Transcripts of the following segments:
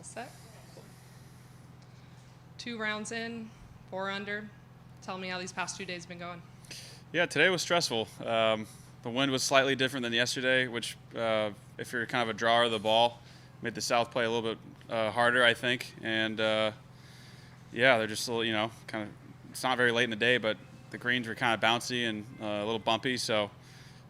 All set. 2 rounds in, 4 under. Tell me how these past 2 days have been going. Yeah, today was stressful. The wind was slightly different than yesterday, which, if you're kind of a drawer of the ball, made the South play a little bit harder, I think. And, yeah, they're just a little, kind of – it's not very late in the day, but the greens were kind of bouncy and a little bumpy. So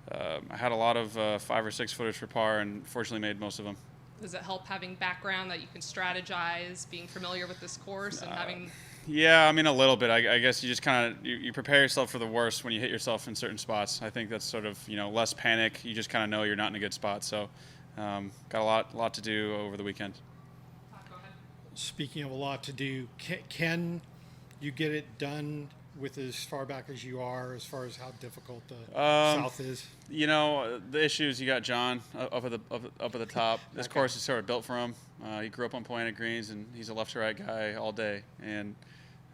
I had a lot of 5 or 6 footers for par and fortunately made most of them. Does it help having background that you can strategize, being familiar with this course and having – Yeah, I mean, a little bit. I guess you just kind of you prepare yourself for the worst when you hit yourself in certain spots. I think that's sort of less panic. You just kind of know you're not in a good spot. So, got a lot to do over the weekend. Go ahead. Speaking of a lot to do, can you get it done with as far back as you are, as far as how difficult the South is? The issues, you got John up at the top. This course is sort of built for him. He grew up on Pointed Greens, and he's a left to right guy all day. And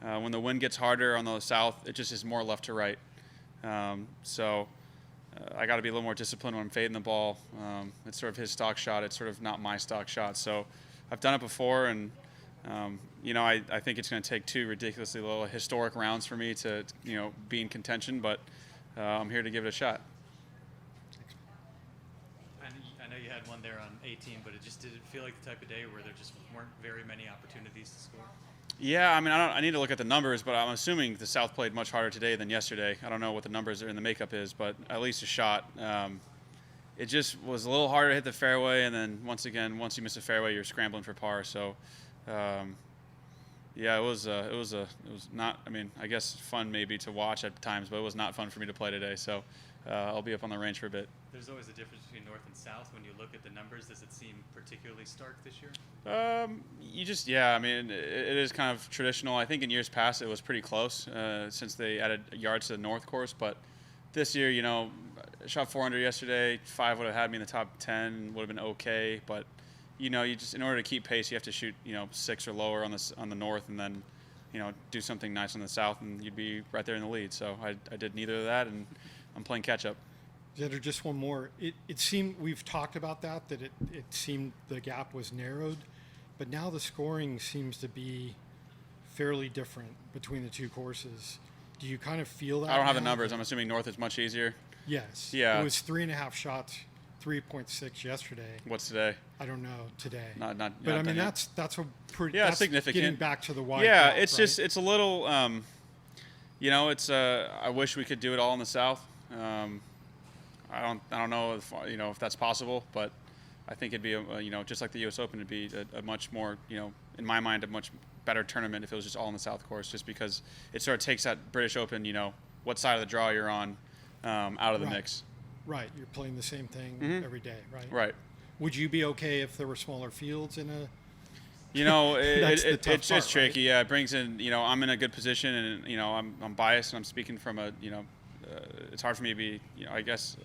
when the wind gets harder on the South, it just is more left to right. So I got to be a little more disciplined when I'm fading the ball. It's sort of his stock shot. It's sort of not my stock shot. So I've done it before, and I think it's going to take 2 ridiculously low historic rounds for me to be in contention. But I'm here to give it a shot. I know you had one there on 18, but it just didn't feel like the type of day where there just weren't very many opportunities to score. Yeah, I mean, I need to look at the numbers, but I'm assuming the South played much harder today than yesterday. I don't know what the numbers are in the makeup is, but at least a shot. It just was a little harder to hit the fairway, and then once you miss a fairway, you're scrambling for par. So, yeah, it was not. I mean, I guess fun maybe to watch at times, but it was not fun for me to play today. So, I'll be up on the range for a bit. There's always a difference between North and South. When you look at the numbers, does it seem particularly stark this year? I mean, it is kind of traditional. I think in years past it was pretty close since they added yards to the North course. But this year, I shot 400 yesterday. 5 would have had me in the top 10. Would have been okay. But you just in order to keep pace, you have to shoot 6 or lower on the North, and then do something nice on the South, and you'd be right there in the lead. So I did neither of that, and I'm playing catch up. Xander, just one more. It seemed, we've talked about that it seemed the gap was narrowed, but now the scoring seems to be fairly different between the 2 courses. Do you kind of feel that? I don't have the numbers. I'm assuming North is much easier. Yes. Yeah. It was 3.5 shots, 3.6 yesterday. What's today? I don't know today. Not. But I mean, that's a pretty. Yeah, that's significant. Getting back to the wide. Yeah, gap, it's right? just it's a little. It's. I wish we could do it all in the South. I don't know if that's possible, but I think it'd be just like the U.S. Open, it'd be a much more in my mind a much better tournament if it was just all in the South course, just because it sort of takes that British Open what side of the draw you're on out of the mix. Right, you're playing the same thing every day, right? Right. Would you be okay if there were smaller fields in a? It's tricky. Right? Yeah, it brings in. I'm in a good position, and I'm biased, and I'm speaking from a it's hard for me to be I guess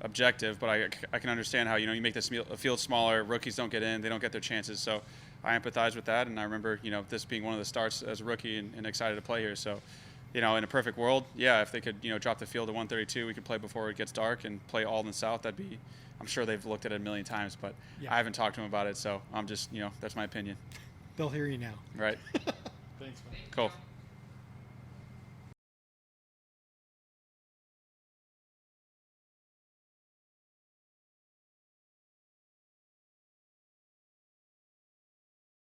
objective, but I can understand how you make this field smaller. Rookies don't get in; they don't get their chances. So I empathize with that, and I remember this being one of the starts as a rookie and excited to play here. So in a perfect world, yeah, if they could drop the field to 132, we could play before it gets dark and play all in the South. That'd be. I'm sure they've looked at it a million times, but I haven't talked to them about it. So I'm just that's my opinion. They'll hear you now. Right. Thanks, man. Cool.